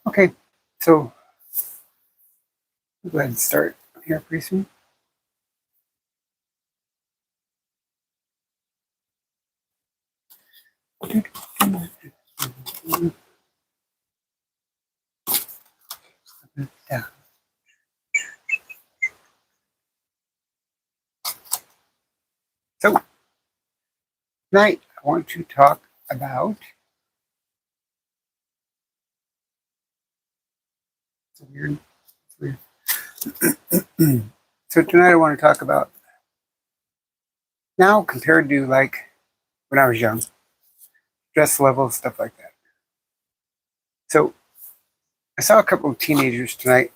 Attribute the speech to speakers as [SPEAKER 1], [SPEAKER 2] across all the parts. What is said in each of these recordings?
[SPEAKER 1] Okay, so we'll go ahead and start here pretty soon. Yeah. So tonight I want to talk about it's weird. It's weird. So tonight I want to talk about now compared to like when I was young, stress levels, stuff like that. So I saw a couple of teenagers tonight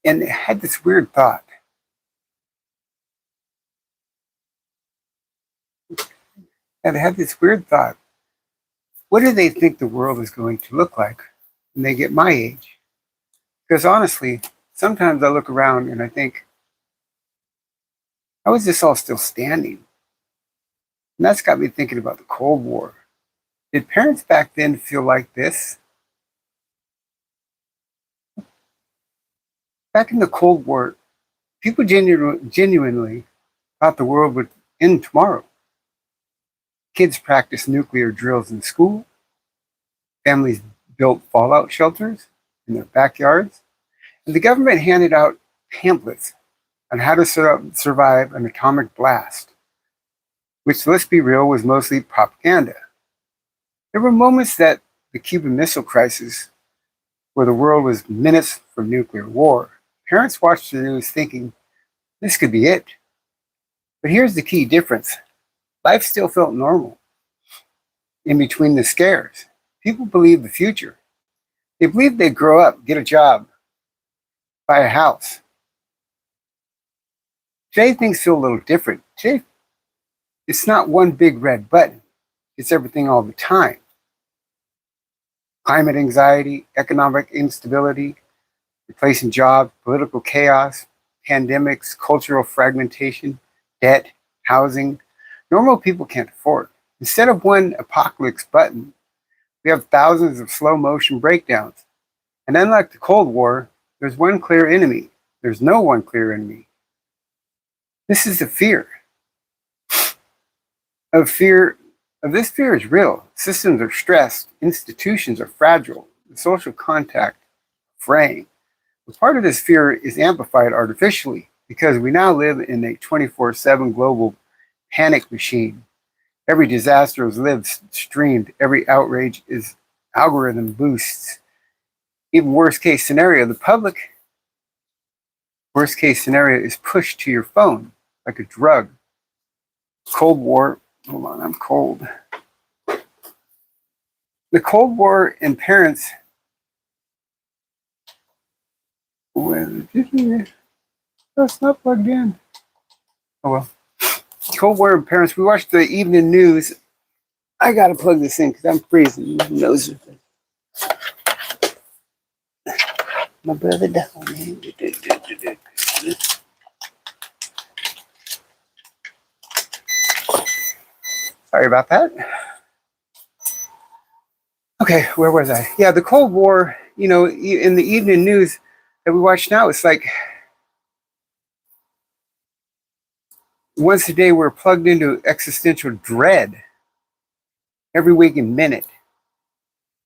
[SPEAKER 1] and had this weird thought. And I had this weird thought. What do they think the world is going to look like when they get my age? Because honestly, sometimes I look around and I think, how is this all still standing? And that's got me thinking about the Cold War. Did parents back then feel like this? Back in the Cold War, people genuinely thought the world would end tomorrow. Kids practiced nuclear drills in school. Families built fallout shelters in their backyards. And the government handed out pamphlets on how to survive an atomic blast, which, let's be real, was mostly propaganda. There were moments that the Cuban Missile Crisis, where the world was minutes from nuclear war, parents watched the news thinking, this could be it. But here's the key difference. Life still felt normal in between the scares. People believed the future. They believed they'd grow up, get a job, buy a house. Today, things feel a little different. Today, it's not one big red button. It's everything all the time. Climate anxiety, economic instability, replacing jobs, political chaos, pandemics, cultural fragmentation, debt, housing. Normal people can't afford. Instead of one apocalypse button, we have thousands of slow motion breakdowns. And unlike the Cold War, there's one clear enemy. There's no one clear enemy. This is the fear. This fear is real. Systems are stressed. Institutions are fragile. The social contact fraying. But part of this fear is amplified artificially because we now live in a 24/7 global panic machine. Every disaster is live streamed. Every outrage is algorithm boosts. Even worst case scenario, the public worst case scenario is pushed to your phone like a drug. Cold War, hold on, I'm cold. The Cold War and parents, that's not plugged in. Oh well. Cold War and parents, we watched the evening news. I gotta plug this in because I'm freezing. Nose. My brother down. Sorry about that. Okay, where was I? Yeah, the Cold War, in the evening news that we watch now, it's like once a day we're plugged into existential dread every waking minute.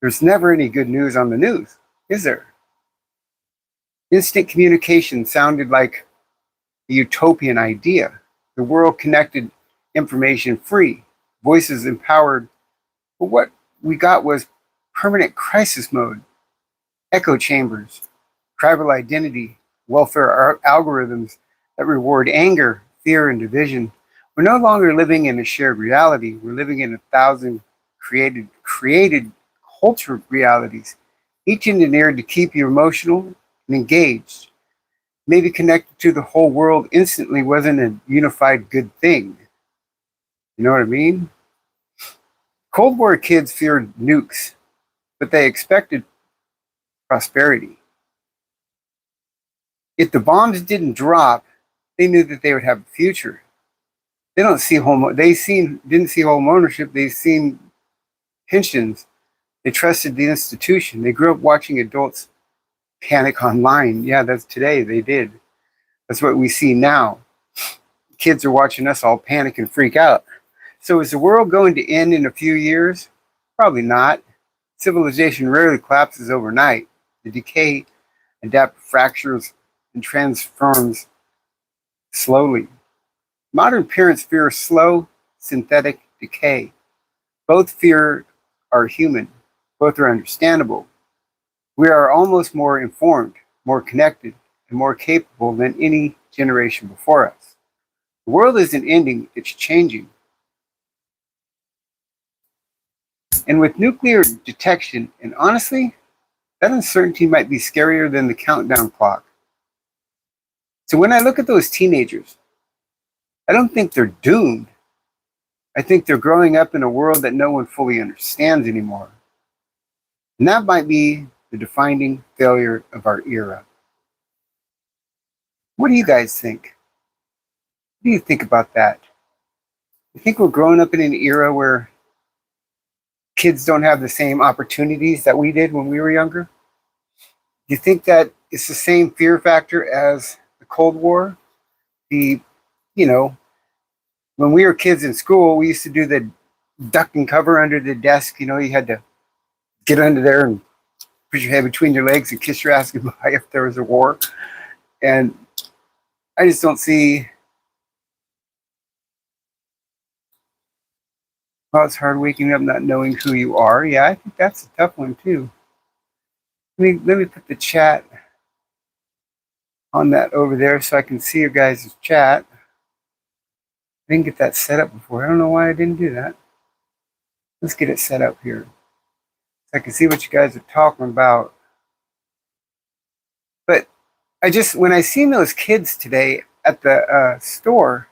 [SPEAKER 1] There's never any good news on the news, is there? Instant communication sounded like a utopian idea. The world connected, information free, voices empowered. But what we got was permanent crisis mode, echo chambers, tribal identity, welfare algorithms that reward anger, fear, and division. We're no longer living in a shared reality. We're living in 1,000 created culture realities, each engineered to keep you emotional and engaged. Maybe connected to the whole world instantly wasn't a unified good thing. You know what I mean? Cold War kids feared nukes, but they expected prosperity. If the bombs didn't drop, they knew that they would have a future. They didn't see home ownership. They've seen pensions, They trusted the institution. They grew up watching adults panic online. Yeah, that's today. They did. That's what we see now. Kids are watching us all panic and freak out. So is the world going to end in a few years? Probably not. Civilization rarely collapses overnight. The decay adapts, fractures, and transforms slowly. Modern parents fear slow, synthetic decay. Both fear are human. Both are understandable. We are almost more informed, more connected, and more capable than any generation before us. The world isn't ending, it's changing. And with nuclear detection, and honestly, that uncertainty might be scarier than the countdown clock. So when I look at those teenagers, I don't think they're doomed. I think they're growing up in a world that no one fully understands anymore. And that might be the defining failure of our era. What do you guys think? What do you think about that? You think we're growing up in an era where kids don't have the same opportunities that we did when we were younger? Do you think that it's the same fear factor as the Cold War? The, you know, when we were kids in school, we used to do the duck and cover under the desk. You had to get under there and put your head between your legs and kiss your ass goodbye if there was a war. And I just don't see how it's hard waking up not knowing who you are. Yeah, I think that's a tough one too. Let me put the chat on that over there so I can see your guys' chat. I didn't get that set up before. I don't know why I didn't do that. Let's get it set up here so I can see what you guys are talking about. But when I seen those kids today at the store,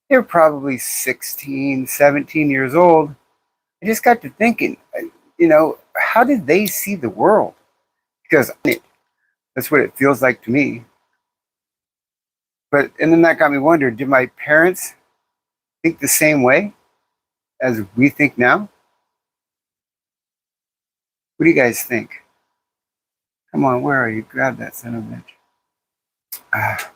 [SPEAKER 1] they were probably 16, 17 years old. I just got to thinking, how did they see the world? Because that's what it feels like to me. And then that got me wondering, did my parents think the same way as we think now? What do you guys think? Come on, where are you? Grab that son of a bitch.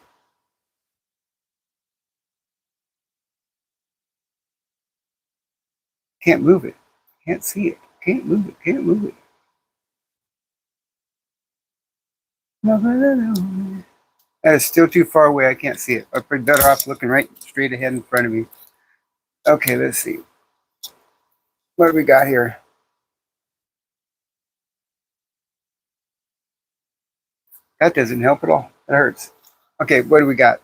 [SPEAKER 1] Can't move it. Can't see it. Can't move it. Can't move it. That is still too far away. I can't see it. I'm pretty better off looking right straight ahead in front of me. Okay, let's see. What do we got here? That doesn't help at all. That hurts. Okay, what do we got?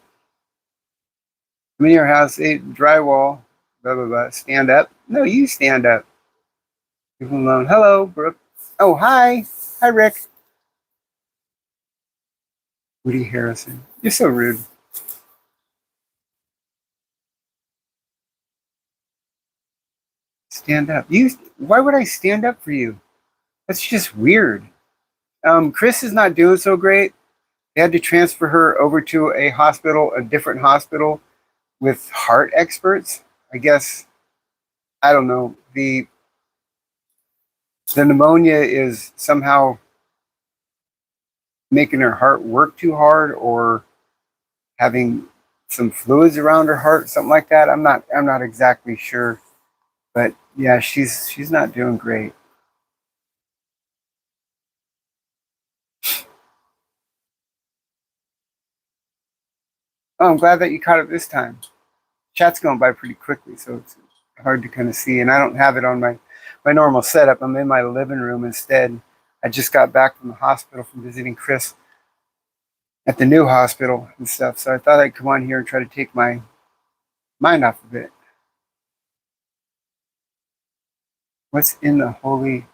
[SPEAKER 1] I'm in your house, drywall, blah, blah, blah. Stand up. No, you stand up. Leave him alone. Hello, Brooke. Oh, hi. Hi, Rick. Woody Harrison. You're so rude. Stand up. Why would I stand up for you? That's just weird. Chris is not doing so great. They had to transfer her over to a different hospital with heart experts. I guess, I don't know. The pneumonia is somehow making her heart work too hard, or having some fluids around her heart, something like that. I'm not exactly sure. But yeah, she's not doing great. Oh, I'm glad that you caught it this time. Chat's going by pretty quickly, so it's hard to kind of see. And I don't have it on my normal setup. I'm in my living room instead. I just got back from the hospital from visiting Chris at the new hospital and stuff. So I thought I'd come on here and try to take my mind off of it. What's in the holy?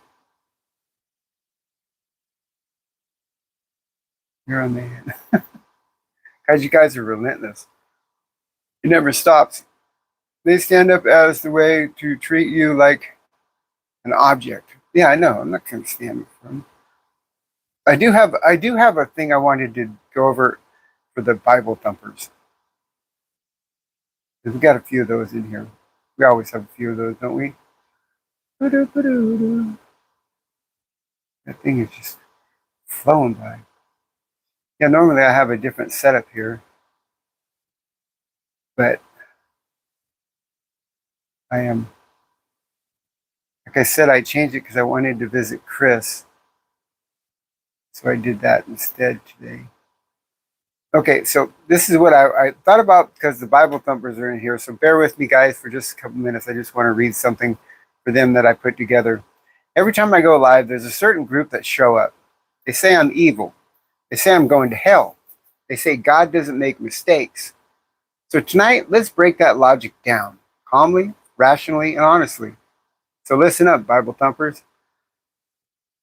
[SPEAKER 1] You're a man. Guys, you guys are relentless. It never stops. They stand up as the way to treat you like an object. Yeah, I know. I'm not going to stand for them. I do have a thing I wanted to go over for the Bible thumpers. We've got a few of those in here. We always have a few of those, don't we? That thing is just flowing by. Yeah, normally I have a different setup here, but I am, like I said, I changed it because I wanted to visit Chris. So I did that instead today. Okay, so this is what I thought about because the Bible thumpers are in here. So bear with me, guys, for just a couple minutes. I just want to read something for them that I put together. Every time I go live, there's a certain group that show up. They say I'm evil. They say I'm going to hell. They say God doesn't make mistakes. So tonight, let's break that logic down calmly, rationally, and honestly. So listen up, Bible thumpers,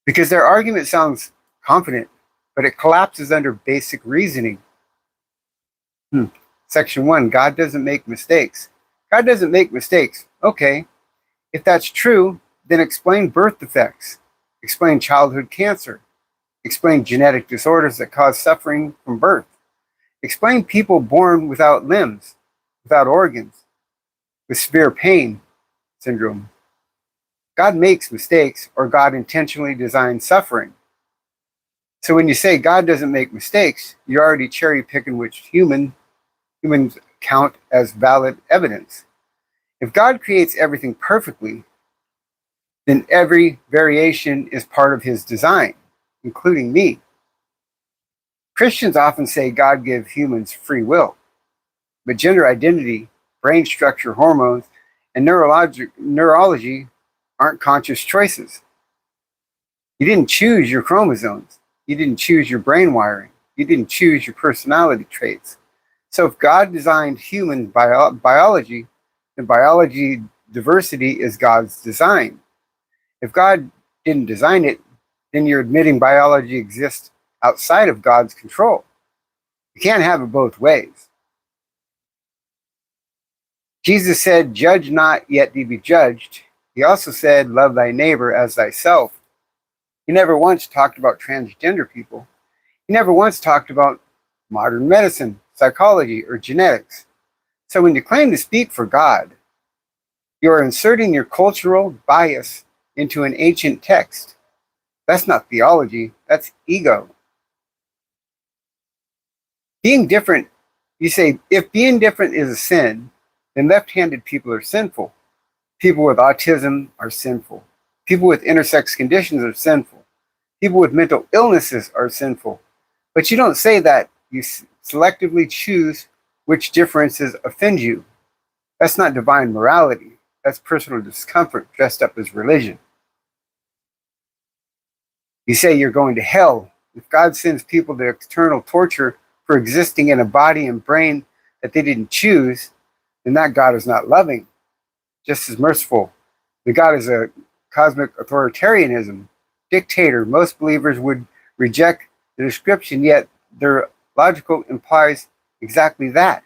[SPEAKER 1] because their argument sounds confident, but it collapses under basic reasoning. Section 1, God doesn't make mistakes. God doesn't make mistakes. Okay, if that's true, then explain birth defects, explain childhood cancer, explain genetic disorders that cause suffering from birth, explain people born without limbs, without organs, with severe pain syndrome. God makes mistakes, or God intentionally designs suffering. So when you say God doesn't make mistakes, you're already cherry picking which humans count as valid evidence. If God creates everything perfectly, then every variation is part of his design, including me. Christians often say God gives humans free will, but gender identity, brain structure, hormones, and neurology aren't conscious choices. You didn't choose your chromosomes. You didn't choose your brain wiring. You didn't choose your personality traits. So if God designed human biology, then biology diversity is God's design. If God didn't design it, then you're admitting biology exists outside of God's control. You can't have it both ways. Jesus said, "Judge not, yet be judged." He also said, "Love thy neighbor as thyself." He never once talked about transgender people. He never once talked about modern medicine, psychology, or genetics. So when you claim to speak for God, you are inserting your cultural bias into an ancient text. That's not theology, that's ego. Being different, you say, if being different is a sin, then left-handed people are sinful. People with autism are sinful. People with intersex conditions are sinful. People with mental illnesses are sinful. But you don't say that. You selectively choose which differences offend you. That's not divine morality. That's personal discomfort dressed up as religion. You say you're going to hell. If God sends people to external torture for existing in a body and brain that they didn't choose, then that God is not loving, just as merciful. The God is a cosmic authoritarianism, dictator. Most believers would reject the description, yet their logical implies exactly that.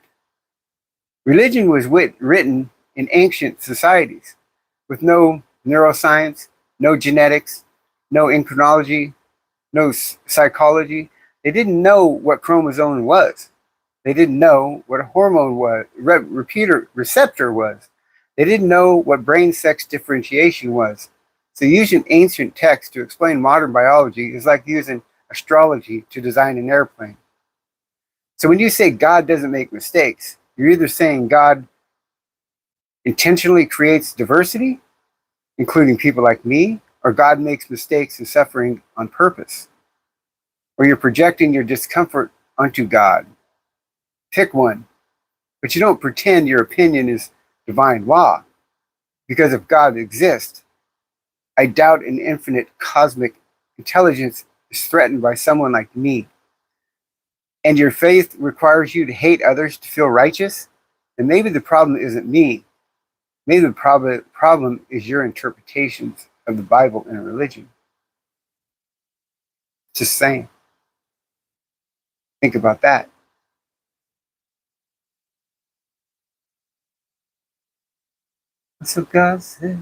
[SPEAKER 1] Religion was written in ancient societies with no neuroscience, no genetics, no endocrinology, no psychology. They didn't know what chromosome was. They didn't know what a hormone was, receptor was. They didn't know what brain sex differentiation was. So using ancient texts to explain modern biology is like using astrology to design an airplane. So when you say God doesn't make mistakes, you're either saying God intentionally creates diversity, including people like me, or God makes mistakes and suffering on purpose, or you're projecting your discomfort onto God. Pick one, but you don't pretend your opinion is divine law, because if God exists, I doubt an infinite cosmic intelligence is threatened by someone like me. And your faith requires you to hate others to feel righteous, then maybe the problem isn't me. Maybe the problem is your interpretations of the Bible and religion. Just saying. Think about that. So God said,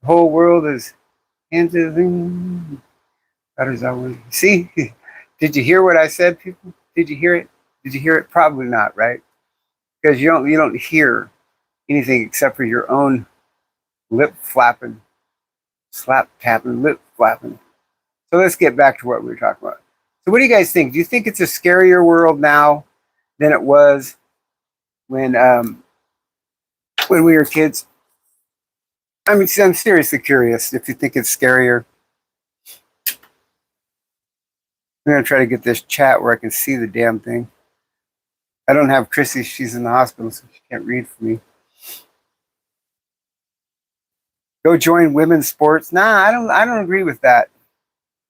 [SPEAKER 1] the whole world is into the... How does that work? See? Did you hear what I said, people? Did you hear it? Did you hear it? Probably not, right? Because you don't hear anything except for your own lip flapping, slap tapping, lip flapping. So let's get back to what we were talking about. So what do you guys think? Do you think it's a scarier world now than it was when we were kids? I mean, I'm seriously curious if you think it's scarier. I'm gonna try to get this chat where I can see the damn thing. I don't have Chrissy; she's in the hospital, so she can't read for me. Go join women's sports? Nah, I don't. I don't agree with that.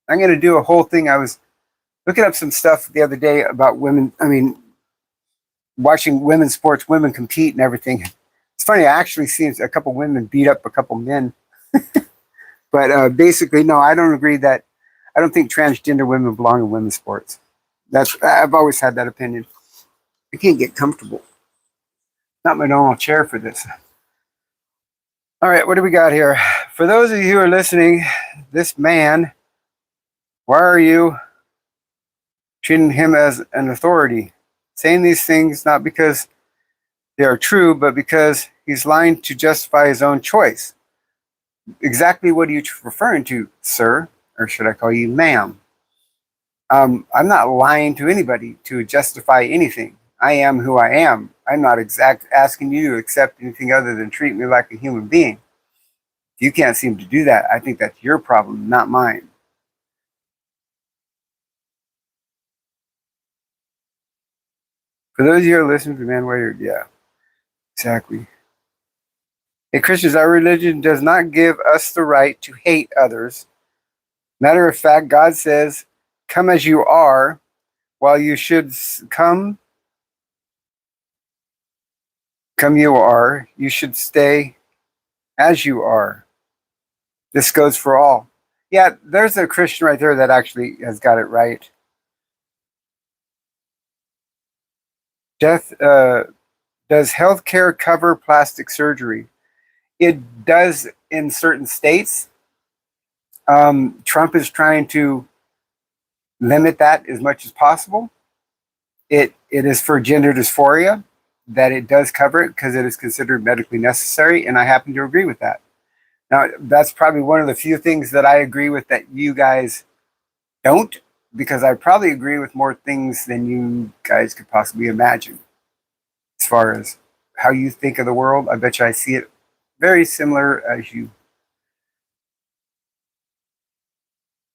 [SPEAKER 1] I'm gonna do a whole thing. I was looking up some stuff the other day about women. I mean, watching women's sports, women compete and everything. It's funny. I actually seen a couple women beat up a couple men. But basically, no, I don't agree that. I don't think transgender women belong in women's sports. I've always had that opinion. I can't get comfortable. Not my normal chair for this. All right, what do we got here? For those of you who are listening, this man, why are you treating him as an authority? Saying these things not because they are true, but because he's lying to justify his own choice. Exactly what are you referring to, sir? Or should I call you ma'am? I'm not lying to anybody to justify anything. I am who I am. I'm not asking you to accept anything other than treat me like a human being. If you can't seem to do that, I think that's your problem, not mine. For those of you who are listening to Man Warrior, yeah, exactly. Hey, Christians, our religion does not give us the right to hate others. Matter of fact, God says, come as you are, while you should come you are, you should stay as you are. This goes for all. Yeah, there's a Christian right there that actually has got it right. Does healthcare cover plastic surgery? It does in certain states. Trump is trying to limit that as much as possible. It is for gender dysphoria that it does cover it because it is considered medically necessary, and I happen to agree with that. Now, that's probably one of the few things that I agree with that you guys don't, because I probably agree with more things than you guys could possibly imagine. As far as how you think of the world, I bet you I see it very similar as you.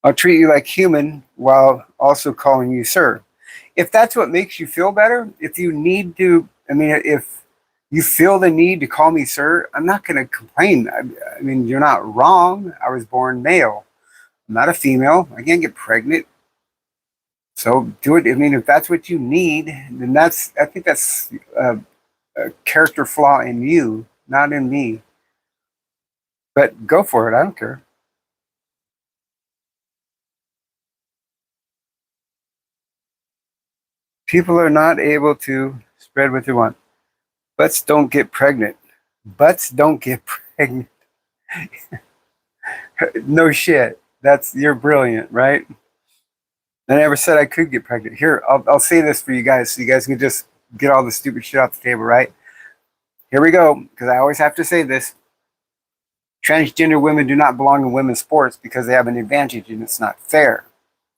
[SPEAKER 1] I'll treat you like human while also calling you sir. If that's what makes you feel better, if you need to, I mean, if you feel the need to call me sir, I'm not going to complain. I mean, you're not wrong. I was born male. I'm not a female. I can't get pregnant. So do it. I mean, if that's what you need, then I think that's a character flaw in you, not in me. But go for it. I don't care. People are not able to spread what they want. Butts don't get pregnant. Butts don't get pregnant. No shit. You're brilliant, right? I never said I could get pregnant. Here, I'll say this for you guys so you guys can just get all the stupid shit off the table, right? Here we go, because I always have to say this. Transgender women do not belong in women's sports because they have an advantage, and it's not fair.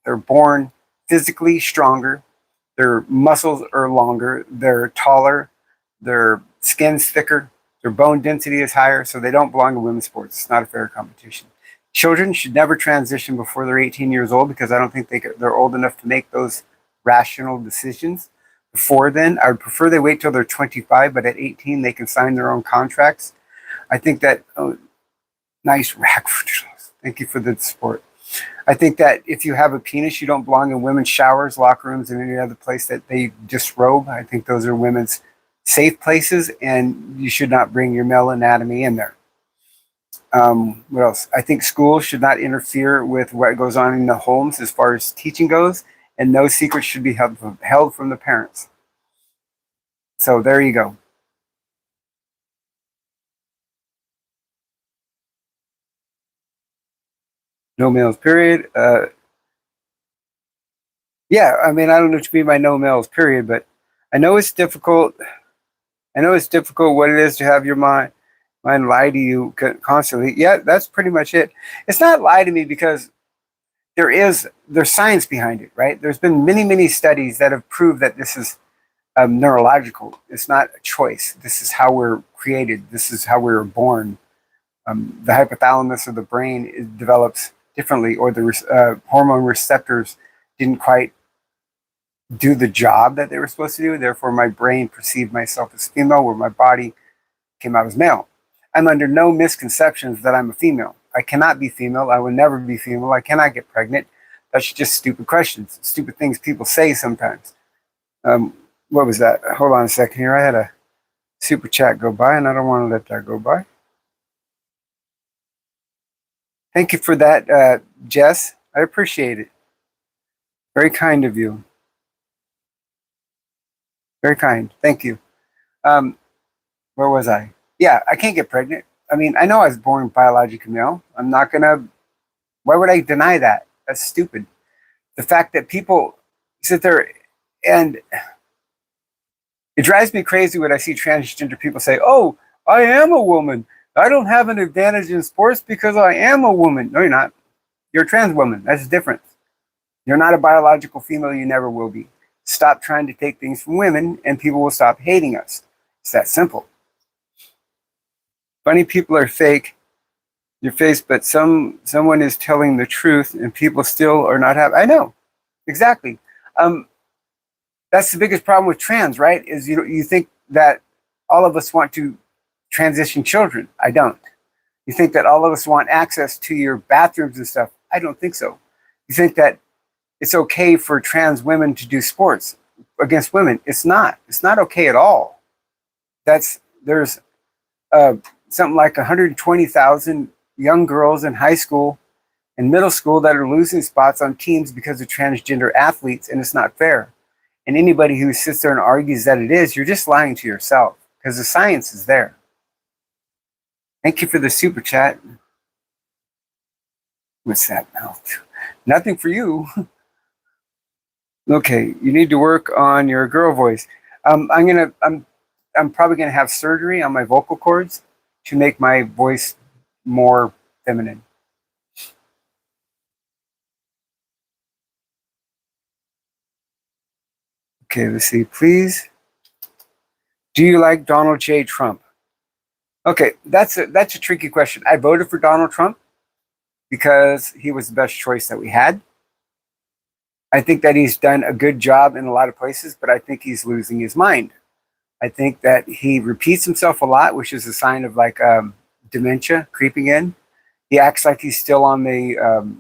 [SPEAKER 1] They're born physically stronger. Their muscles are longer. They're taller. Their skin's thicker. Their bone density is higher, so they don't belong in women's sports. It's not a fair competition. Children should never transition before they're 18 years old because I don't think they're old enough to make those rational decisions. Before then, I would prefer they wait till they're 25, but at 18, they can sign their own contracts. I think that, nice rack. Thank you for the support. I think that if you have a penis, you don't belong in women's showers, locker rooms, and any other place that they disrobe. I think those are women's safe places, and you should not bring your male anatomy in there. What else? I think schools should not interfere with what goes on in the homes as far as teaching goes, and no secrets should be held from the parents. So there you go. No males, period. Yeah, I mean, I don't know what you mean by no males, period, but I know it's difficult. I know it's difficult what it is to have your mind lie to you constantly. Yeah, that's pretty much it. It's not lie to me because there's science behind it, right? There's been many studies that have proved that this is neurological. It's not a choice. This is how we're created. This is how we were born. The hypothalamus of the brain, it develops differently, or the hormone receptors didn't quite do the job that they were supposed to do. Therefore, my brain perceived myself as female, where my body came out as male. I'm under no misconceptions that I'm a female. I cannot be female. I will never be female. I cannot get pregnant. That's just stupid questions, stupid things people say sometimes. What was that? Hold on a second here. I had a super chat go by, and I don't want to let that go by. Thank you for that, Jess. I appreciate it. Very kind of you. Very kind. Thank you. Where was I? Yeah, I can't get pregnant. I mean, I know I was born biologically male. I'm not going to. Why would I deny that? That's stupid. The fact that people sit there and it drives me crazy when I see transgender people say, oh, I am a woman. I don't have an advantage in sports because I am a woman. No, you're not. You're a trans woman. That's different. You're not a biological female. You never will be. Stop trying to take things from women and people will stop hating us. It's that simple. Funny people are fake. Your face, but someone is telling the truth and people still are not happy. I know. Exactly. That's the biggest problem with trans, right? Is you think that all of us want to transition children. I don't. You think that all of us want access to your bathrooms and stuff. I don't think so. You think that it's okay for trans women to do sports against women. It's not. It's not okay at all. There's something like 120,000 young girls in high school and middle school that are losing spots on teams because of transgender athletes, and it's not fair. And anybody who sits there and argues that it is, you're just lying to yourself because the science is there. Thank you for the super chat. What's that now? Nothing for you. Okay, you need to work on your girl voice. I'm probably gonna have surgery on my vocal cords to make my voice more feminine. Okay, let's see. Please, do you like Donald J. Trump? Okay, that's a tricky question. I voted for Donald Trump because he was the best choice that we had. I think that he's done a good job in a lot of places, but I think he's losing his mind. I think that he repeats himself a lot, which is a sign of like dementia creeping in. He acts like he's still on the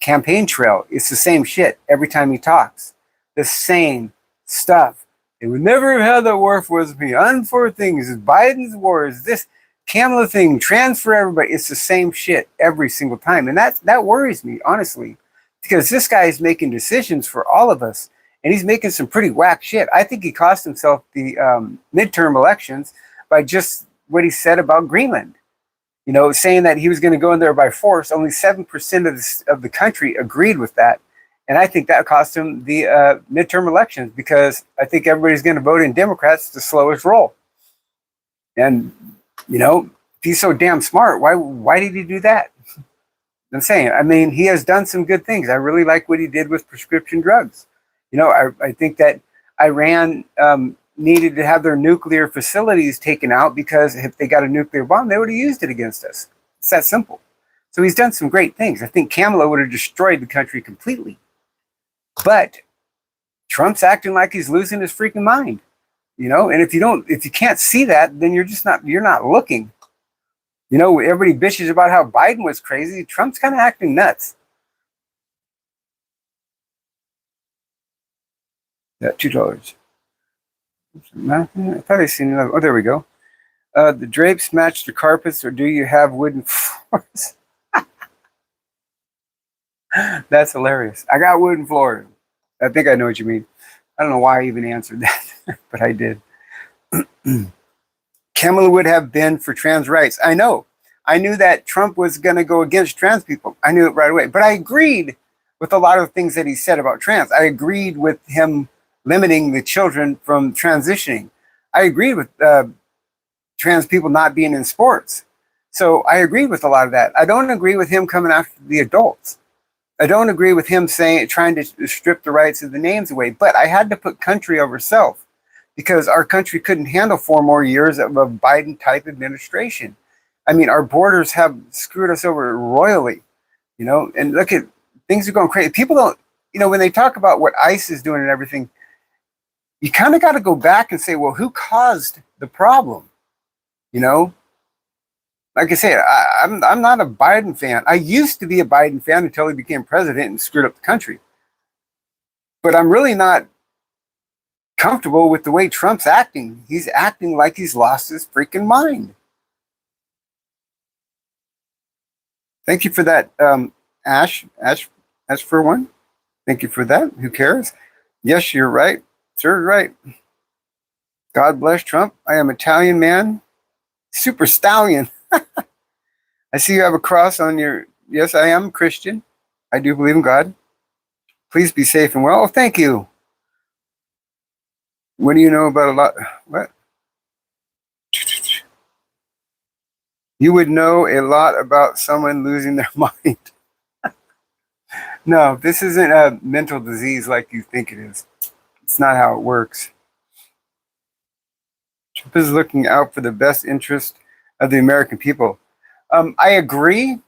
[SPEAKER 1] campaign trail. It's the same shit every time he talks. The same stuff. They would never have had that war with me. Unfair things. It's Biden's war. Is this Kamala thing? Trans for everybody. It's the same shit every single time. And that worries me, honestly. Because this guy is making decisions for all of us. And he's making some pretty whack shit. I think he cost himself the midterm elections by just what he said about Greenland. You know, saying that he was going to go in there by force. Only 7% of the country agreed with that. And I think that cost him the midterm elections because I think everybody's going to vote in Democrats to slow his roll. And, you know, if he's so damn smart, why did he do that? I'm saying, I mean, he has done some good things. I really like what he did with prescription drugs. You know, I think that Iran needed to have their nuclear facilities taken out because if they got a nuclear bomb, they would have used it against us. It's that simple. So he's done some great things. I think Kamala would have destroyed the country completely. But Trump's acting like he's losing his freaking mind. You know, and if you can't see that, then you're not looking. You know, everybody bitches about how Biden was crazy. Trump's kind of acting nuts. Yeah, $2. I thought I seen another. Oh, there we go. The drapes match the carpets, or do you have wooden floors? That's hilarious. I got wooden floors. I think I know what you mean. I don't know why I even answered that, but I did. Kamala would have been for trans rights. I know. I knew that Trump was going to go against trans people. I knew it right away. But I agreed with a lot of things that he said about trans. I agreed with him limiting the children from transitioning. I agreed with trans people not being in sports. So I agreed with a lot of that. I don't agree with him coming after the adults. I don't agree with him trying to strip the rights of the names away, but I had to put country over self because our country couldn't handle 4 more years of a Biden type administration. I mean, our borders have screwed us over royally, and look at things are going crazy. People don't, when they talk about what ICE is doing and everything, you kind of got to go back and say, well, who caused the problem? Like I say, I'm not a Biden fan. I used to be a Biden fan until he became president and screwed up the country. But I'm really not comfortable with the way Trump's acting. He's acting like he's lost his freaking mind. Thank you for that, Ash for one. Thank you for that. Who cares? Yes, you're right. Sir, right. God bless Trump. I am Italian man. Super stallion. I see you have a cross on your... Yes, I am Christian. I do believe in God. Please be safe and well. Oh, thank you. What do you know about a lot? What? You would know a lot about someone losing their mind. No, this isn't a mental disease like you think it is. It's not how it works. Trump is looking out for the best interest of the American people. I agree.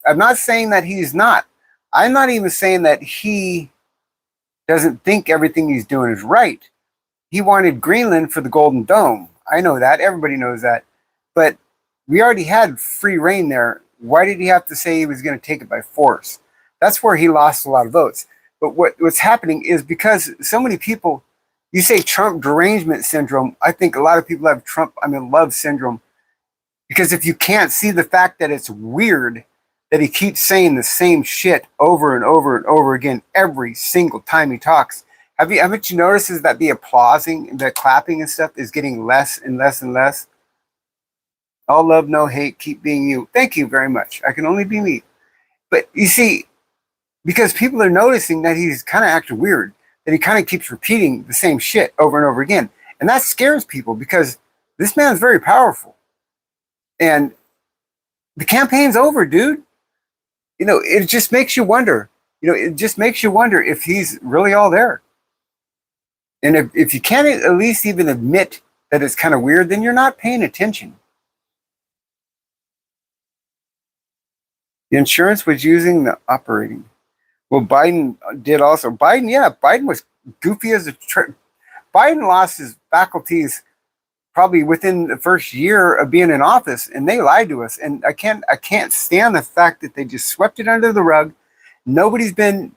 [SPEAKER 1] I'm not saying that he's not. I'm not even saying that he doesn't think everything he's doing is right. He wanted Greenland for the Golden Dome. I know that. Everybody knows that. But we already had free reign there. Why did he have to say he was going to take it by force? That's where he lost a lot of votes. But what's happening is because so many people, you say Trump derangement syndrome. I think a lot of people have love syndrome. Because if you can't see the fact that it's weird that he keeps saying the same shit over and over and over again every single time he talks, haven't you noticed is that the applauding, the clapping and stuff is getting less and less and less? All love, no hate, keep being you. Thank you very much. I can only be me. But you see, because people are noticing that he's kind of acting weird, that he kind of keeps repeating the same shit over and over again. And that scares people because this man's very powerful. And the campaign's over, dude. It just makes you wonder. It just makes you wonder if he's really all there. And if you can't at least even admit that it's kind of weird, then you're not paying attention. The insurance was using the operating. Well, Biden did also. Biden was goofy as a... Biden lost his faculties probably within the first year of being in office, and they lied to us. And I can't stand the fact that they just swept it under the rug. Nobody's been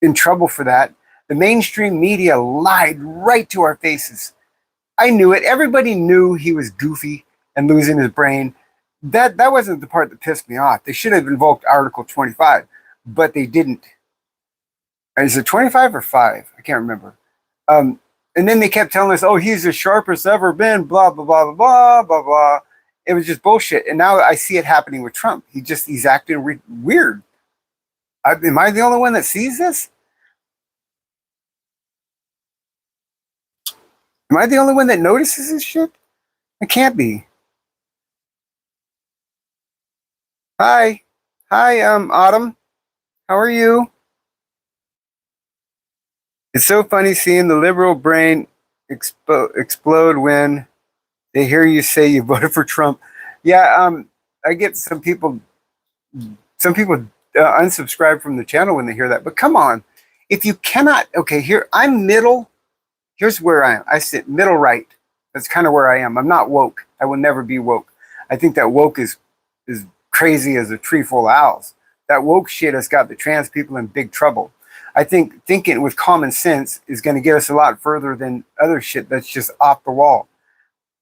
[SPEAKER 1] in trouble for that. The mainstream media lied right to our faces. I knew it. Everybody knew he was goofy and losing his brain. That wasn't the part that pissed me off. They should have invoked Article 25, but they didn't. Is it 25 or 5? I can't remember. And then they kept telling us, oh, he's the sharpest ever been, blah, blah, blah, blah, blah, blah, blah. It was just bullshit. And now I see it happening with Trump. He's acting weird. Am I the only one that sees this? Am I the only one that notices this shit? I can't be. Hi, Autumn. How are you? It's so funny seeing the liberal brain explode when they hear you say you voted for Trump. Yeah, I get some people unsubscribe from the channel when they hear that. But come on, if you cannot, okay, I'm middle. Here's where I am. I sit middle right. That's kind of where I am. I'm not woke. I will never be woke. I think that woke is crazy as a tree full of owls. That woke shit has got the trans people in big trouble. I think thinking with common sense is going to get us a lot further than other shit that's just off the wall.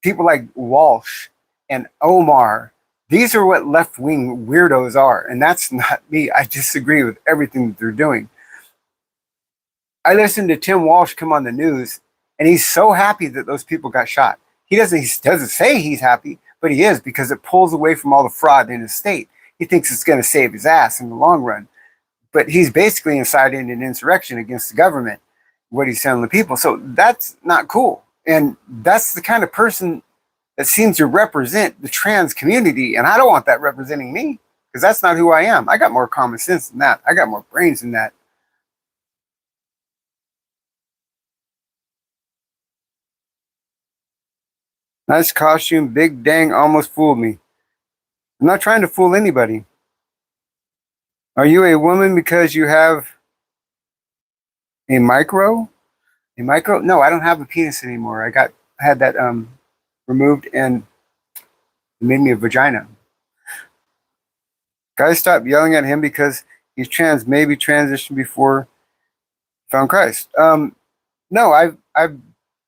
[SPEAKER 1] People like Walsh and Omar, these are what left-wing weirdos are, and that's not me. I disagree with everything that they're doing. I listened to Tim Walsh come on the news, and he's so happy that those people got shot. He doesn't say he's happy, but he is, because it pulls away from all the fraud in his state. He thinks it's going to save his ass in the long run. But he's basically inciting an insurrection against the government, what he's telling the people. So that's not cool. And that's the kind of person that seems to represent the trans community. And I don't want that representing me, because that's not who I am. I got more common sense than that. I got more brains than that. Nice costume, big dang, almost fooled me. I'm not trying to fool anybody. Are you a woman because you have a micro? A micro? No, I don't have a penis anymore. I had that removed and it made me a vagina. Guys, stop yelling at him because he's trans. Maybe transitioned before found Christ. No, I've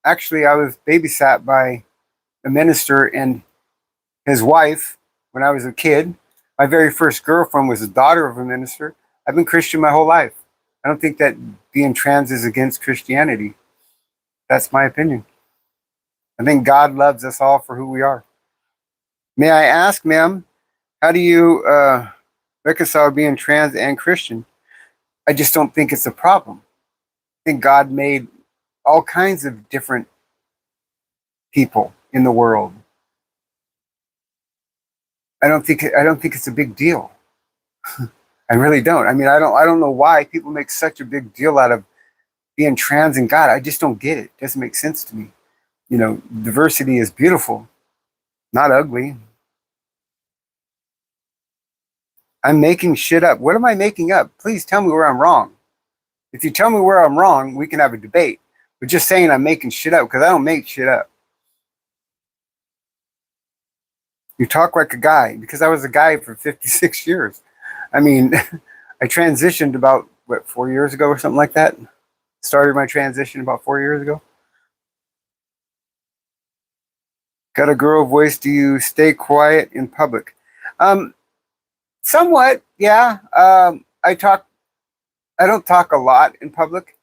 [SPEAKER 1] actually I was babysat by a minister and his wife when I was a kid. My very first girlfriend was the daughter of a minister. I've been Christian my whole life. I don't think that being trans is against Christianity. That's my opinion. I think God loves us all for who we are. May I ask, ma'am, how do you reconcile being trans and Christian? I just don't think it's a problem. I think God made all kinds of different people in the world. I don't think it's a big deal. I really don't. I mean, I don't know why people make such a big deal out of being trans and God. I just don't get it. It doesn't make sense to me. You know, diversity is beautiful, not ugly. I'm making shit up. What am I making up? Please tell me where I'm wrong. If you tell me where I'm wrong, we can have a debate. But just saying I'm making shit up, because I don't make shit up. You talk like a guy, because I was a guy for 56 years. I mean, I transitioned about, 4 years ago or something like that? Started my transition about 4 years ago. Got a girl voice. Do you stay quiet in public? Somewhat, yeah. I don't talk a lot in public.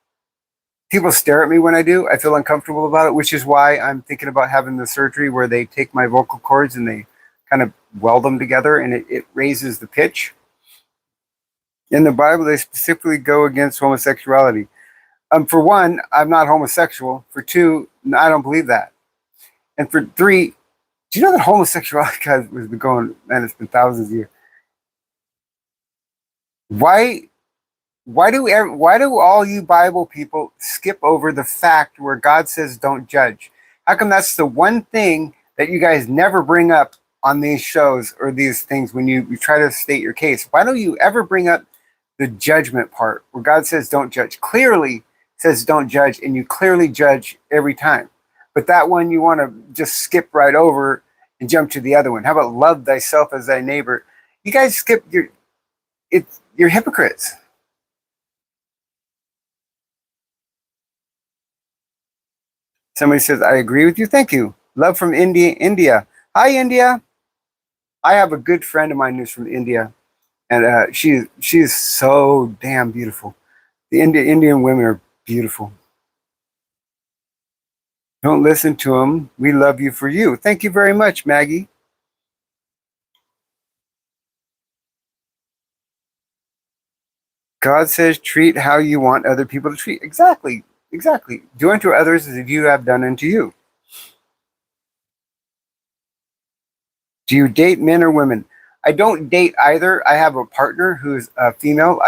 [SPEAKER 1] People stare at me when I do. I feel uncomfortable about it, which is why I'm thinking about having the surgery where they take my vocal cords and they kind of weld them together and it raises the pitch. In the Bible, they specifically go against homosexuality. For one, I'm not homosexual. For two, I don't believe that. And for three, do you know that homosexuality has been going, man, it's been thousands of years. Why do all you Bible people skip over the fact where God says don't judge? How come that's the one thing that you guys never bring up on these shows or these things when you try to state your case? Why don't you ever bring up the judgment part where God says don't judge? Clearly says don't judge, and you clearly judge every time. But that one you want to just skip right over and jump to the other one. How about love thyself as thy neighbor? You guys skip you're hypocrites. Somebody says, I agree with you. Thank you. Love from India. Hi, India. I have a good friend of mine who's from India, and she's so damn beautiful. The Indian women are beautiful. Don't listen to them. We love you for you. Thank you very much, Maggie. God says, treat how you want other people to treat. Exactly. Exactly. Do unto others as if you have done unto you. Do you date men or women? I don't date either. I have a partner who's a female.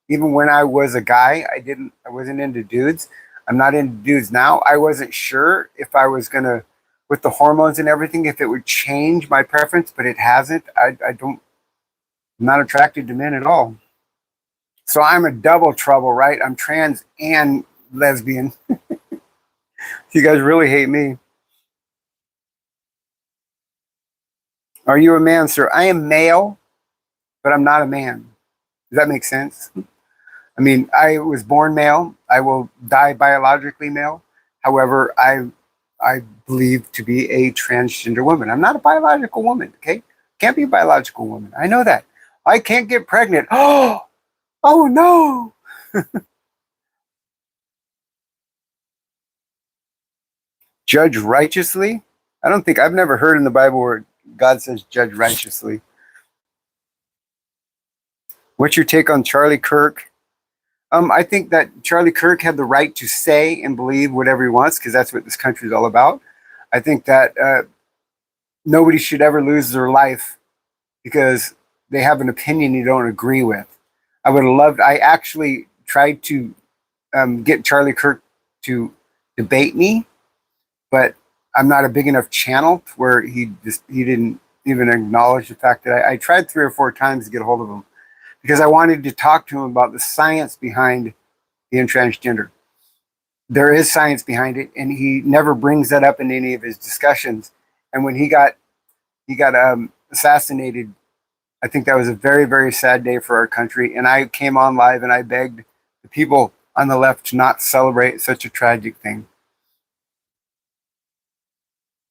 [SPEAKER 1] Even when I was a guy, I wasn't into dudes. I'm not into dudes now. I wasn't sure if I was gonna, with the hormones and everything, if it would change my preference, but it hasn't. I'm not attracted to men at all. So I'm a double trouble, right? I'm trans and lesbian. You guys really hate me. Are you a man, sir? I am male, but I'm not a man. Does that make sense? I mean, I was born male. I will die biologically male. However, I believe to be a transgender woman. I'm not a biological woman, okay? Can't be a biological woman. I know that. I can't get pregnant. Oh no. Judge righteously? I've never heard in the Bible where God says judge righteously. What's your take on Charlie Kirk? I think that Charlie Kirk had the right to say and believe whatever he wants because that's what this country is all about. I think that nobody should ever lose their life because they have an opinion you don't agree with. I actually tried to get Charlie Kirk to debate me, but I'm not a big enough channel where he didn't even acknowledge the fact that I tried 3 or 4 times to get a hold of him because I wanted to talk to him about the science behind being transgender. There is science behind it, and he never brings that up in any of his discussions. And when he got assassinated, I think that was a very, very sad day for our country. And I came on live and I begged the people on the left to not celebrate such a tragic thing.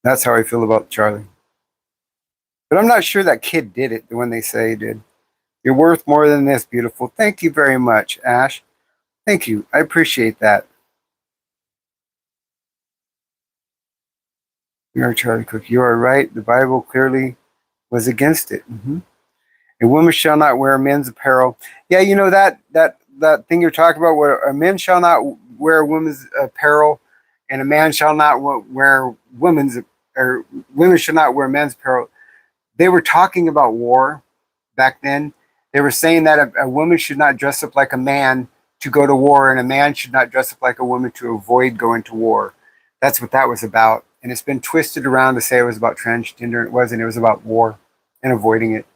[SPEAKER 1] That's how I feel about Charlie. But I'm not sure that kid did it when they say he did. You're worth more than this, beautiful. Thank you very much, Ash. Thank you. I appreciate that. You are Charlie Cook. You are right. The Bible clearly was against it. Mm-hmm. A woman shall not wear men's apparel. Yeah, you know that thing you're talking about, where a man shall not wear women's apparel, and a man shall not wear women's, or women should not wear men's apparel. They were talking about war back then. They were saying that a woman should not dress up like a man to go to war, and a man should not dress up like a woman to avoid going to war. That's what that was about. And it's been twisted around to say it was about transgender. It wasn't. It was about war and avoiding it.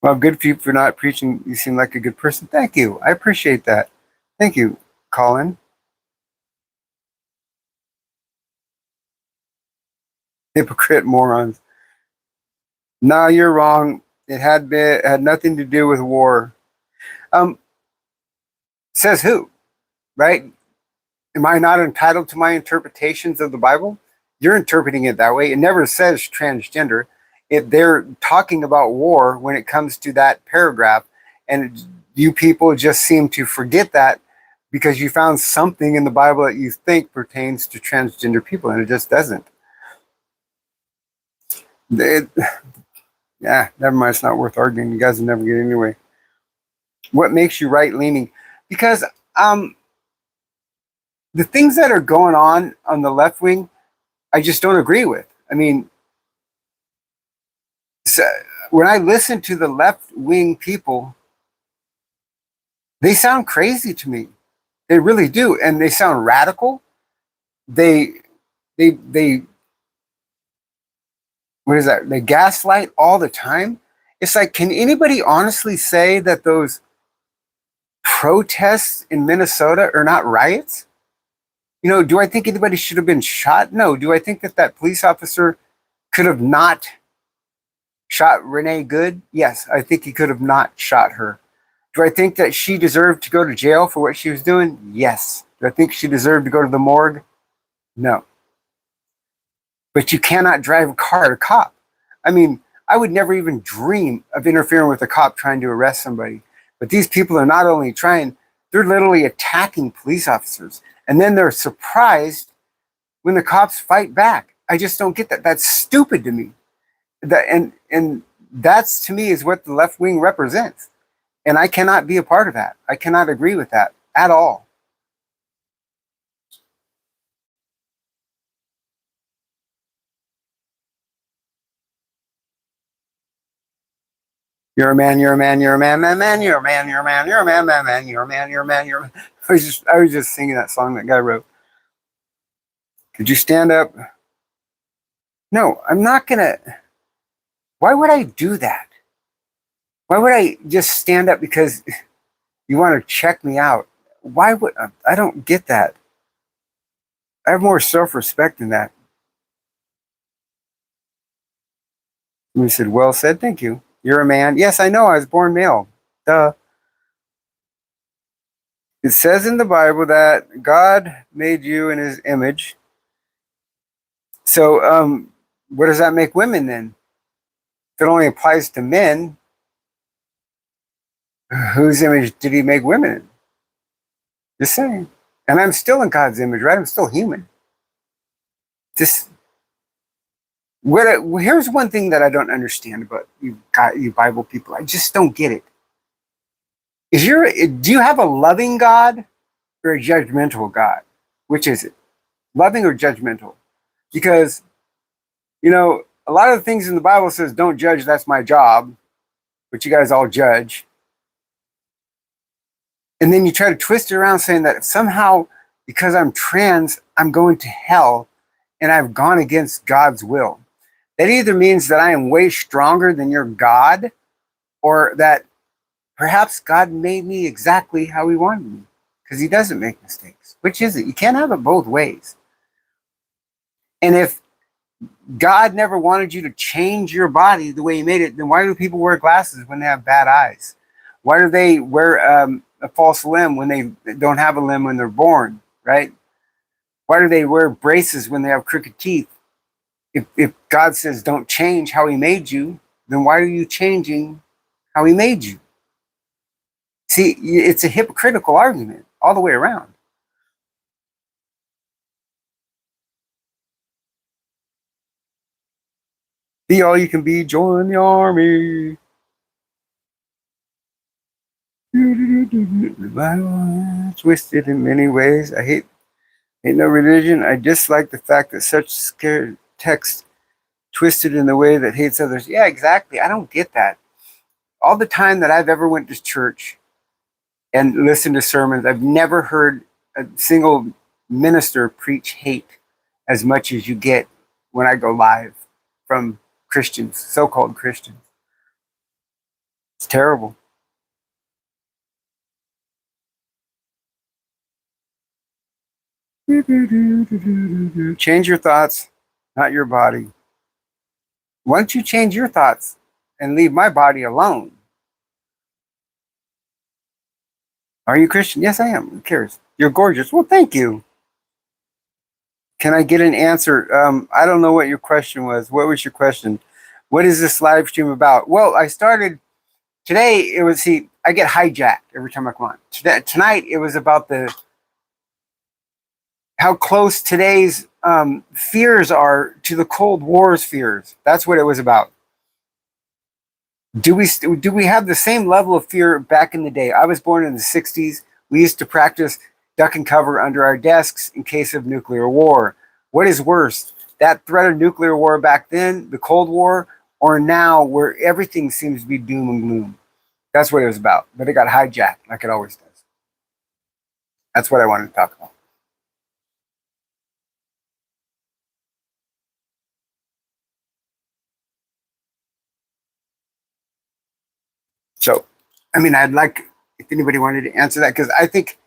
[SPEAKER 1] Well, good for you for not preaching. You seem like a good person. Thank you. I appreciate that. Thank you, Colin. Hypocrite morons. No, you're wrong. It had nothing to do with war. Says who? Right? Am I not entitled to my interpretations of the Bible? You're interpreting it that way. It never says transgender. They're talking about war when it comes to that paragraph, and you people just seem to forget that because you found something in the Bible that you think pertains to transgender people, and it just doesn't. Yeah, never mind. It's not worth arguing. You guys will never get anyway. What makes you right-leaning? Because the things that are going on the left wing, I just don't agree with. I mean, so when I listen to the left wing people, they sound crazy to me. They really do, and they sound radical. They what is that? They gaslight all the time. It's like, can anybody honestly say that those protests in Minnesota are not riots? You know, do I think anybody should have been shot? No. Do I think that police officer could have not shot Renee Good? Yes, I think he could have not shot her. Do I think that she deserved to go to jail for what she was doing? Yes. Do I think she deserved to go to the morgue? No. But you cannot drive a car at a cop. I mean, I would never even dream of interfering with a cop trying to arrest somebody. But these people are not only trying, they're literally attacking police officers. And then they're surprised when the cops fight back. I just don't get that. That's stupid to me. And that's, to me, is what the left wing represents. And I cannot be a part of that. I cannot agree with that at all. You're a man, you're a man, you're a man, man, you're a man, you're a man, you're a man, man, you're a man, you're a man, you're a man. I was just singing that song that guy wrote. Could you stand up? No, I'm not gonna. Why would I do that? Why would I just stand up because you want to check me out? Why would I don't get that. I have more self-respect than that. And he said, well said, thank you. You're a man. Yes, I know, I was born male. Duh. It says in the Bible that God made you in his image. So what does that make women then? If it only applies to men, whose image did he make women in? Just saying. And I'm still in God's image, right? I'm still human. Just here's one thing that I don't understand about you Bible people. I just don't get it. Do you have a loving God or a judgmental God? Which is it? Loving or judgmental? Because, a lot of the things in the Bible says, don't judge, that's my job, but you guys all judge. And then you try to twist it around saying that somehow, because I'm trans, I'm going to hell and I've gone against God's will. That either means that I am way stronger than your God, or that perhaps God made me exactly how he wanted me, because he doesn't make mistakes. Which is it? You can't have it both ways. And if God never wanted you to change your body the way he made it, then why do people wear glasses when they have bad eyes? Why do they wear a false limb when they don't have a limb when they're born, right? Why do they wear braces when they have crooked teeth? If God says don't change how he made you, then why are you changing how he made you? See, it's a hypocritical argument all the way around. Be all you can be, join the army. The Bible is twisted in many ways. I hate no religion. I dislike the fact that such scared text twisted in the way that hates others. Yeah, exactly. I don't get that. All the time that I've ever went to church and listened to sermons, I've never heard a single minister preach hate as much as you get when I go live from Christians, so-called Christians. It's terrible. Change your thoughts, not your body. Why don't you change your thoughts and leave my body alone? Are you Christian? Yes, I am. Who cares? You're gorgeous. Well, thank you. Can I get an answer? I don't know what your question was. What was your question? What is this live stream about? Well, I started today. It was, see, I get hijacked every time I come on. Tonight, it was about how close today's fears are to the Cold War's fears. That's what it was about. Do we have the same level of fear back in the day? I was born in the 60s. We used to practice duck and cover under our desks in case of nuclear war. What is worse, that threat of nuclear war back then, the Cold War, or now where everything seems to be doom and gloom? That's what it was about. But it got hijacked like it always does. That's what I wanted to talk about. So, I mean, I'd like if anybody wanted to answer that, because I think,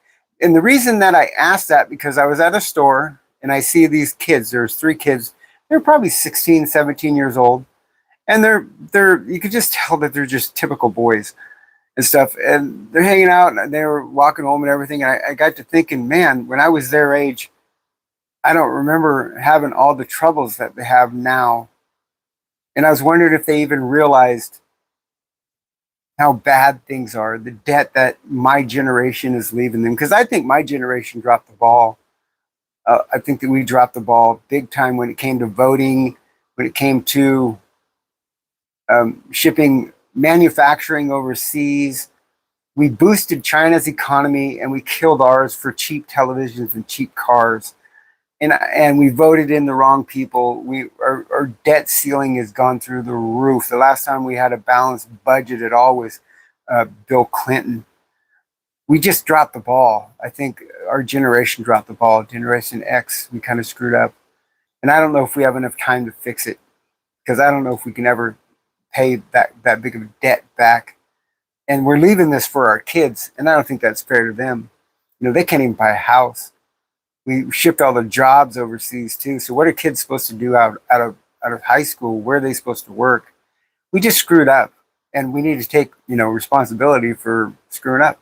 [SPEAKER 1] and the reason that I asked that, because I was at a store and I see these kids. There's three kids. They're probably 16, 17 years old. And you could just tell that they're just typical boys and stuff. And they're hanging out and they were walking home and everything. And I got to thinking, man, when I was their age, I don't remember having all the troubles that they have now. And I was wondering if they even realized how bad things are, the debt that my generation is leaving them. Because I think my generation dropped the ball. I think that we dropped the ball big time when it came to voting, when it came to shipping manufacturing overseas. We boosted China's economy and we killed ours for cheap televisions and cheap cars. And we voted in the wrong people. Our debt ceiling has gone through the roof. The last time we had a balanced budget at all was Bill Clinton. We just dropped the ball. I think our generation dropped the ball. Generation X, we kind of screwed up. And I don't know if we have enough time to fix it, because I don't know if we can ever pay that big of a debt back. And we're leaving this for our kids, and I don't think that's fair to them. They can't even buy a house. We shipped all the jobs overseas too. So what are kids supposed to do out of high school? Where are they supposed to work? We just screwed up, and we need to take responsibility for screwing up.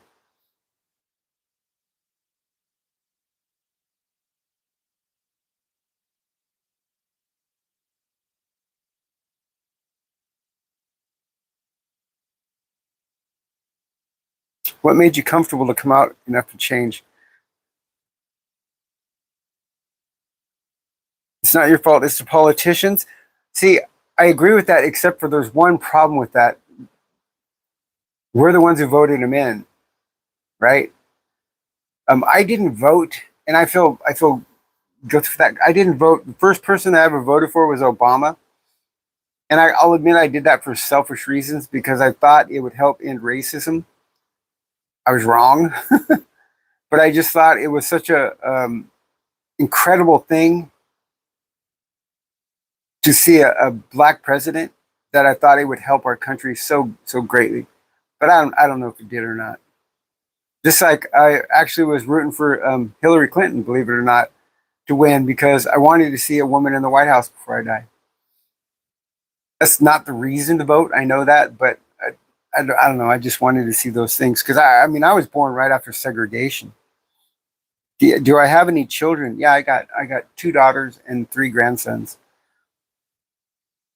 [SPEAKER 1] What made you comfortable to come out enough to change? It's not your fault. It's the politicians. See, I agree with that, except for there's one problem with that. We're the ones who voted him in, right? I didn't vote, and I feel go through that. I didn't vote. The first person I ever voted for was Obama. And I'll admit I did that for selfish reasons because I thought it would help end racism. I was wrong. But I just thought it was such a incredible thing to see a black president that I thought it would help our country so greatly. But I don't know if it did or not. Just like I actually was rooting for Hillary Clinton, believe it or not, to win because I wanted to see a woman in the White House before I die. That's not the reason to vote. I know that, but I don't know. I just wanted to see those things because I mean, I was born right after segregation. Do I have any children? Yeah, I got 2 daughters and 3 grandsons.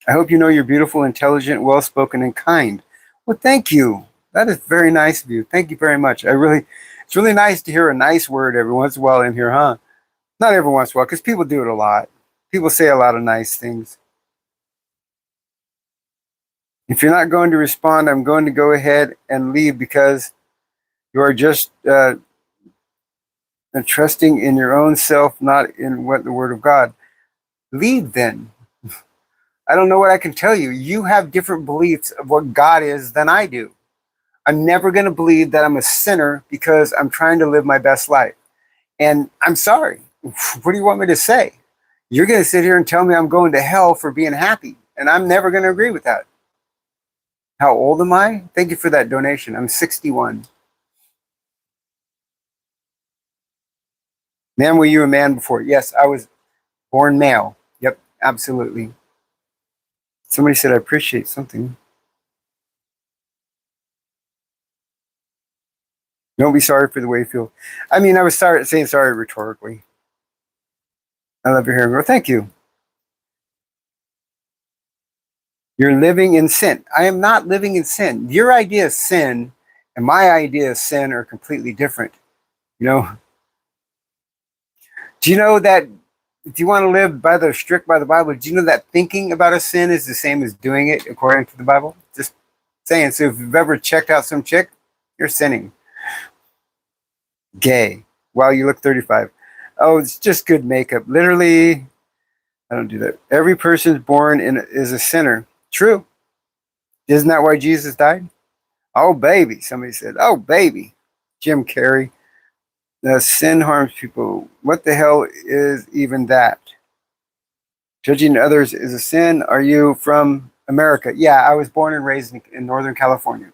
[SPEAKER 1] I hope you know you're beautiful, intelligent, well-spoken, and kind. Well, thank you. That is very nice of you. Thank you very much. It's really nice to hear a nice word every once in a while in here, huh? Not every once in a while, because people do it a lot. People say a lot of nice things. If you're not going to respond, I'm going to go ahead and leave because you are just trusting in your own self, not in what the Word of God. Leave then. I don't know what I can tell you. You have different beliefs of what God is than I do. I'm never going to believe that I'm a sinner because I'm trying to live my best life. And I'm sorry. What do you want me to say? You're going to sit here and tell me I'm going to hell for being happy. And I'm never going to agree with that. How old am I? Thank you for that donation. I'm 61. Man, were you a man before? Yes, I was born male. Yep, absolutely. Somebody said I appreciate something. Don't be sorry for the way you feel. I mean, I was saying sorry rhetorically. I love your hair. Well, thank you. You're living in sin. I am not living in sin. Your idea of sin and my idea of sin are completely different. You know, do you know that if you want to live strict by the Bible, do you know that thinking about a sin is the same as doing it according to the Bible? Just saying. So if you've ever checked out some chick, you're sinning. Gay. Wow, you look 35. Oh, it's just good makeup. Literally, I don't do that. Every person born is a sinner. True. Isn't that why Jesus died? Oh, baby. Somebody said, oh, baby. Jim Carrey. Sin harms people. What the hell is even that? Judging others is a sin. Are you from America? Yeah, I was born and raised in Northern California.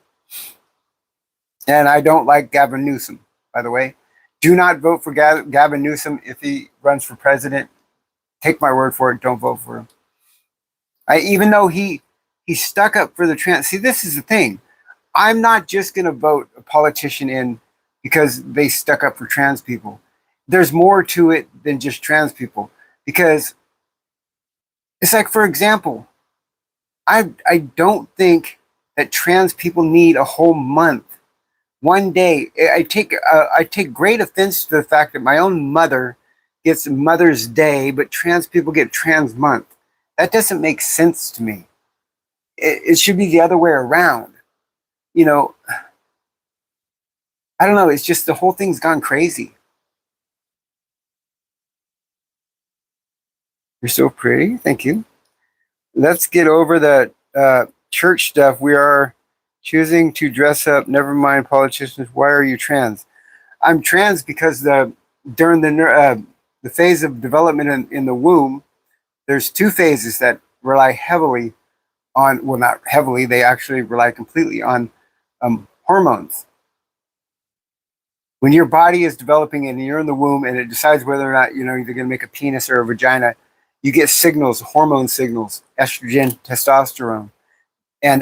[SPEAKER 1] And I don't like Gavin Newsom, by the way. Do not vote for Gavin Newsom if he runs for president. Take my word for it. Don't vote for him. Even though he stuck up for the trans. See, this is the thing. I'm not just going to vote a politician in because they stuck up for trans people. There's more to it than just trans people. Because it's like, for example, I don't think that trans people need a whole month. One day. I take great offense to the fact that my own mother gets Mother's Day, but trans people get Trans Month. That doesn't make sense to me. It should be the other way around. You know, I don't know. It's just the whole thing's gone crazy. You're so pretty. Thank you. Let's get over the church stuff. We are choosing to dress up. Never mind politicians. Why are you trans? I'm trans because during the phase of development in the womb, there's 2 phases that rely heavily on, well, not heavily, they actually rely completely on hormones. When your body is developing and you're in the womb and it decides whether or not, you're going to make a penis or a vagina, you get signals, hormone signals, estrogen, testosterone. And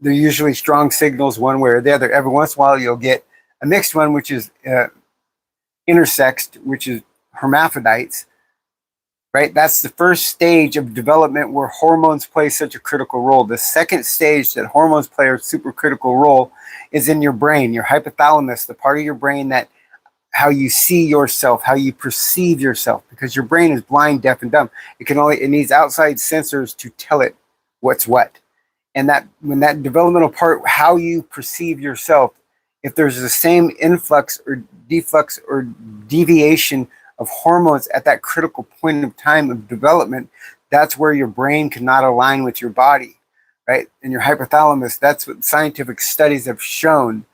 [SPEAKER 1] they're usually strong signals one way or the other. Every once in a while, you'll get a mixed one, which is intersexed, which is hermaphrodites. Right? That's the first stage of development where hormones play such a critical role. The second stage that hormones play a super critical role is in your brain, your hypothalamus, the part of your brain that how you see yourself, how you perceive yourself, because your brain is blind, deaf, and dumb. It needs outside sensors to tell it what's what. And that when that developmental part, how you perceive yourself, if there's the same influx or deflux or deviation of hormones at that critical point of time of development, that's where your brain cannot align with your body, right? And your hypothalamus, that's what scientific studies have shown.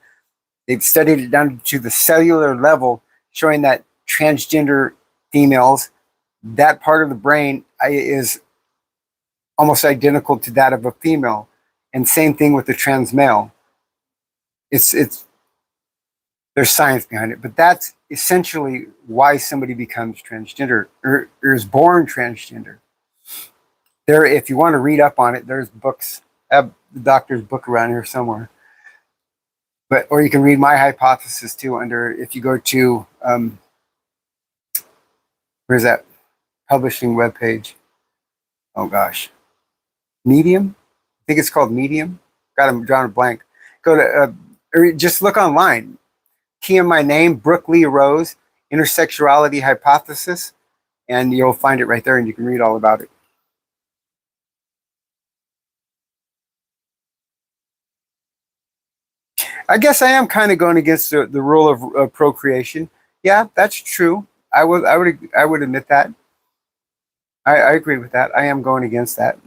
[SPEAKER 1] They've studied it down to the cellular level, showing that transgender females, that part of the brain is almost identical to that of a female. And same thing with the trans male. It's there's science behind it, but that's essentially why somebody becomes transgender or is born transgender. There, if you want to read up on it, there's books. I have the doctor's book around here somewhere. But or you can read my hypothesis too under if you go to where's that publishing webpage? Oh gosh, Medium. I think it's called Medium. Got him drawn a blank. Go to or just look online. Key in my name, Brooke Lee Rose, intersexuality hypothesis, and you'll find it right there, and you can read all about it. I guess I am kind of going against the rule of procreation. Yeah, that's true. I would admit that. I agree with that. I am going against that.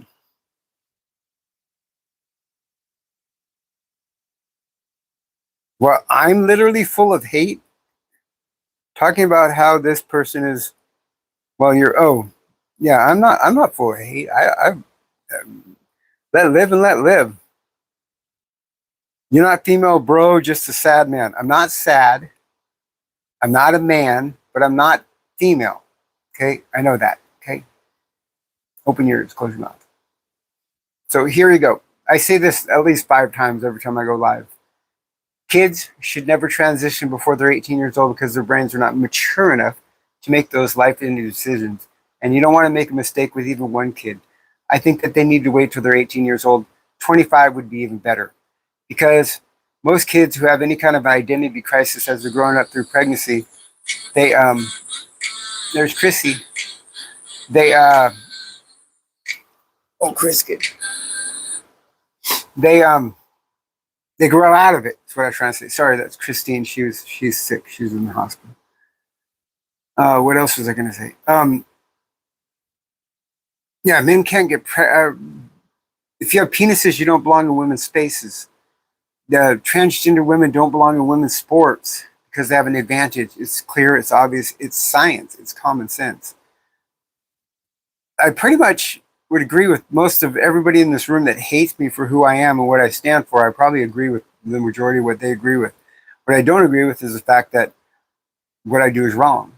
[SPEAKER 1] Well, I'm literally full of hate, talking about how this person is. Well, yeah. I'm not full of hate. I let live and let live. You're not female, bro. Just a sad man. I'm not sad. I'm not a man, but I'm not female. Okay, I know that. Okay, open your ears, close your mouth. So here you go. I say this at least 5 times every time I go live. Kids should never transition before they're 18 years old because their brains are not mature enough to make those life-ending decisions. And you don't want to make a mistake with even one kid. I think that they need to wait till they're 18 years old. 25 would be even better. Because most kids who have any kind of identity crisis as they're growing up through pregnancy, they there's Chrissy. They Cricket. They grow out of it. That's what I'm trying to say. Sorry, that's Christine. She's sick. She's in the hospital. What else was I going to say? Yeah, men can't get if you have penises, you don't belong in women's spaces. The transgender women don't belong in women's sports because they have an advantage. It's clear, it's obvious, it's science, it's common sense. I pretty much would agree with most of everybody in this room that hates me for who I am and what I stand for. I probably agree with the majority of what they agree with. What I don't agree with is the fact that what I do is wrong,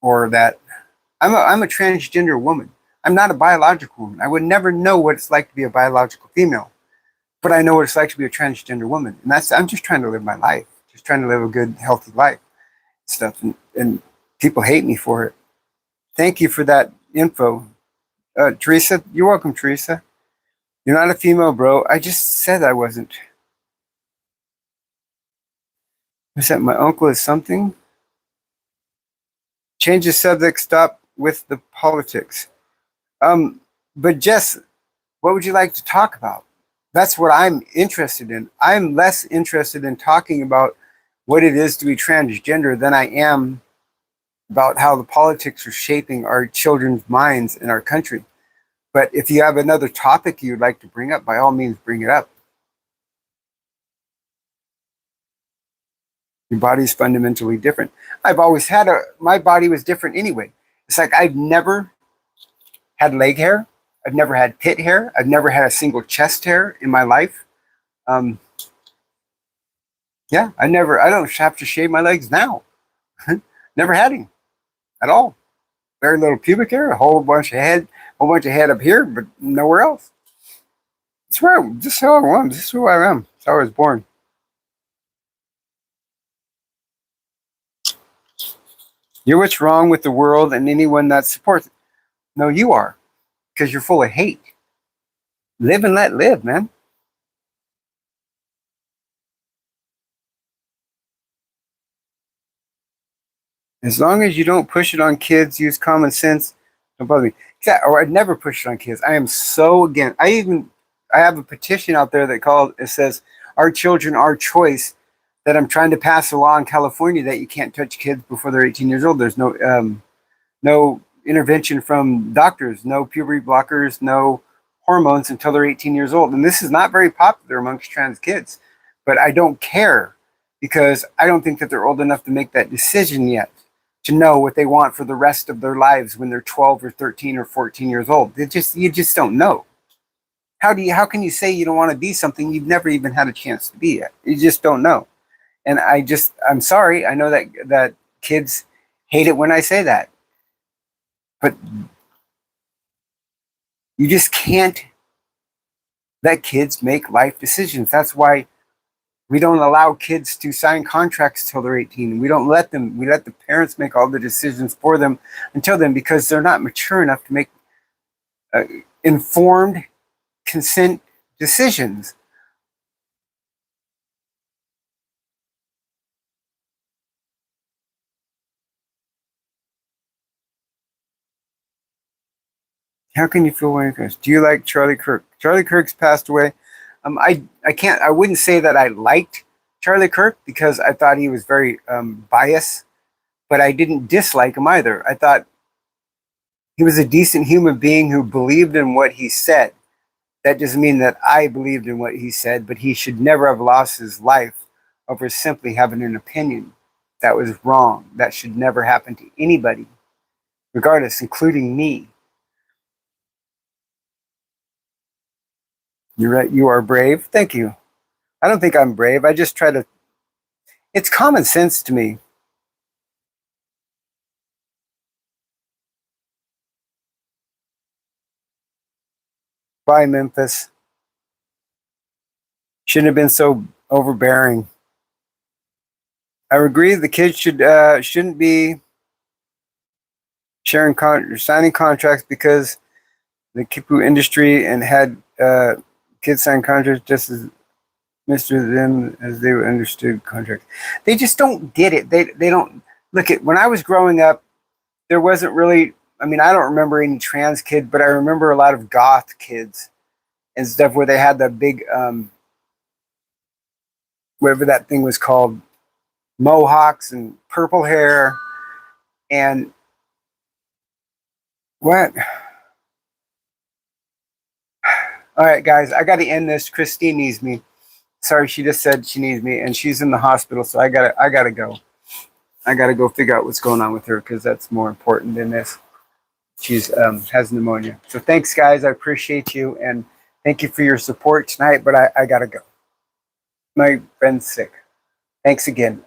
[SPEAKER 1] or that I'm a transgender woman. I'm not a biological woman. I would never know what it's like to be a biological female. But I know what it's like to be a transgender woman. And I'm just trying to live my life, just trying to live a good, healthy life stuff. And people hate me for it. Thank you for that info. Teresa, you're welcome, Teresa. You're not a female, bro. I just said I wasn't. I said my uncle is something. Change the subject, stop with the politics. But Jess, what would you like to talk about? That's what I'm interested in. I'm less interested in talking about what it is to be transgender than I am about how the politics are shaping our children's minds in our country. But if you have another topic you'd like to bring up, by all means, bring it up. Your body is fundamentally different. I've always had my body was different anyway. It's like I've never had leg hair. I've never had pit hair. I've never had a single chest hair in my life. Yeah, I don't have to shave my legs now. Never had any at all. Very little pubic hair, a whole bunch of head up here, but nowhere else. This is how I am. This is who I am. That's how I was born. You're what's wrong with the world and anyone that supports it. No, you are. Because you're full of hate. Live and let live, man. As long as you don't push it on kids, use common sense, don't bother me. Or I'd never push it on kids. I am so against. I have a petition out there it says, "Our children, our choice." that I'm trying to pass a law in California that you can't touch kids before they're 18 years old. There's no intervention from doctors, no puberty blockers, no hormones until they're 18 years old. And this is not very popular amongst trans kids, but I don't care because I don't think that they're old enough to make that decision yet, to know what they want for the rest of their lives when they're 12 or 13 or 14 years old. You just don't know. How can you say you don't want to be something you've never even had a chance to be yet? You just don't know. And I'm sorry. I know that kids hate it when I say that, but you just can't let kids make life decisions. That's why we don't allow kids to sign contracts till they're 18. We don't let them. We let the parents make all the decisions for them until then, because they're not mature enough to make informed consent decisions. How can you feel when it goes? Do you like Charlie Kirk? Charlie Kirk's passed away. I wouldn't say that I liked Charlie Kirk because I thought he was very biased, but I didn't dislike him either. I thought he was a decent human being who believed in what he said. That doesn't mean that I believed in what he said, but he should never have lost his life over simply having an opinion. That was wrong. That should never happen to anybody, regardless, including me. You're right. You are brave. Thank you. I don't think I'm brave. I just try to. It's common sense to me. Bye, Memphis. Shouldn't have been so overbearing. I agree. The kids shouldn't be signing contracts because the Kipu industry and had kids sign contracts just as Mr. them as they were understood contracts. They just don't get it. They don't look at when I was growing up, there wasn't really, I mean, I don't remember any trans kid, but I remember a lot of goth kids and stuff where they had the big whatever that thing was called, mohawks and purple hair and what? All right, guys, I got to end this. Christine needs me. Sorry, she just said she needs me, and she's in the hospital, so I gotta go. I gotta go figure out what's going on with her because that's more important than this. She's has pneumonia. So thanks, guys. I appreciate you, and thank you for your support tonight. But I gotta go. My friend's sick. Thanks again.